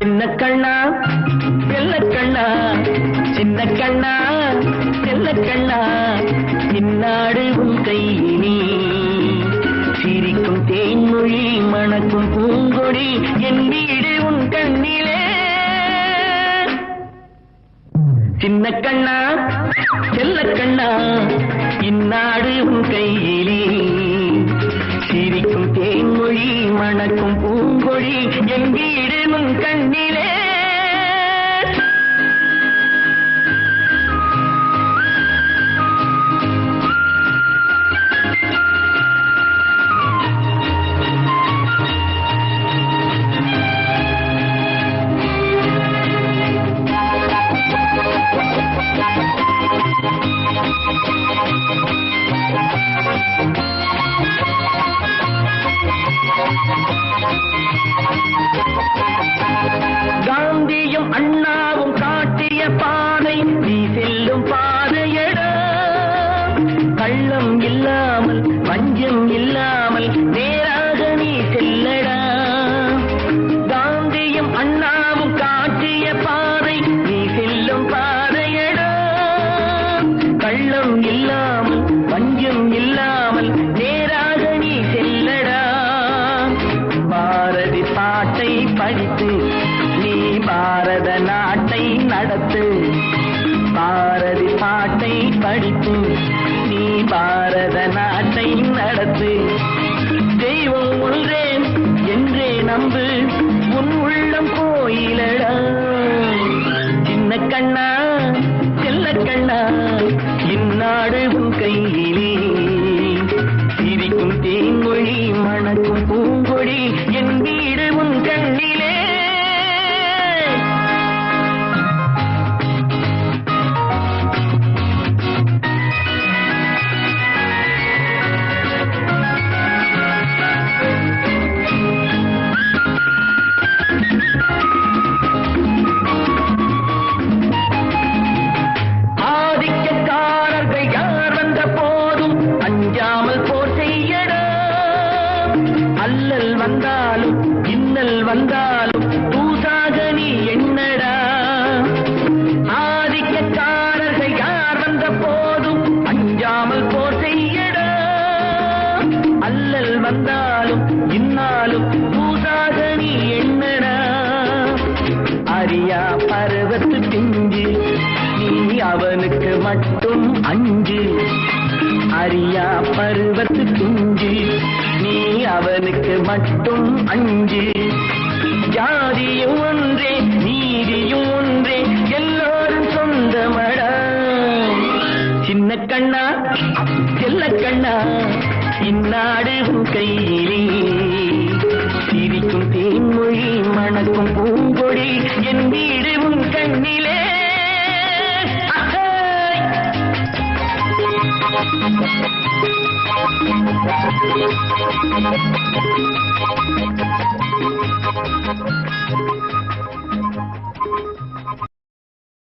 சின்ன கண்ணா செல்ல கண்ணா, சின்ன கண்ணா செல்ல கண்ணா, இந்நாடு உன் கையிலே சிரிக்கும் தேன்மொழி மணக்கும் பூங்கொடி, என் வீடு உன் கண்ணிலே. சின்ன கண்ணா செல்ல கண்ணா, இந்நாடு உன் கையிலே சிரிக்கும் தேன்மொழி மணக்கும் பூங்கொடி, என் வீடு உன் கண்ணிலே. காந்தியும் அண்ணாவும் காட்டிய பாதை நீ செல்லும் பாதையடா, கள்ளம் இல்லாமல் வஞ்சம் இல்லாமல் நேராக நீ செல்லடா. காந்தியும் அண்ணாவும் காட்டிய பாதை நீ செல்லும் பாதையடா, கள்ளம் இல்லாமல் வஞ்சம் இல்லாமல் நேராக நீ செல்லடா. பாரதி பாட்டை படித்து நீ பாரத நாட்டை நடத்து, பாரதி பாட்டை படித்து நீ பாரத நாட்டை நடத்து. தெய்வம் ஒன்றே என்றே நம்பு, உன் உள்ளம் கோயிலடா. சின்ன கண்ணா செல்ல கண்ணா, இந்நாடு உன் கையிலே சிரிக்கும் தேன்மொழி மணக்கும் பூங்கொடி, என் வீடு உன் கண்ணிலே. ஆதிக்கக்காரர்கள் யார் வந்த போதும் அஞ்சாமல் போர் செய்யடா, அல்லல் வந்தாலும் இன்னல் வந்தாலும் தூசாக நீ எண்ணடா. ஆதிக்கக்காரர்கள் யார் வந்த போதும் அஞ்சாமல் போர் செய்யடா, அல்லல் வந்தாலும் இன்னாலும் தூசாக நீ எண்ணடா. அறியா பருவத்து பிஞ்சு நீ அவனுக்கு மட்டும் அஞ்சு, அறியா பருவத்து பிஞ்சு நீ அவனுக்கு மட்டும் அஞ்சு. ஜாதியும் ஒன்றே நீதியும் ஒன்றே எல்லோரும் சொந்தமடா. சின்ன கண்ணா செல்ல கண்ணா, இந்நாடு உன் கையிலே சிரிக்கும் தேன்மொழி மணக்கும் பூங்கொடி, என் வீடு உன் கண்ணிலே. Thank you.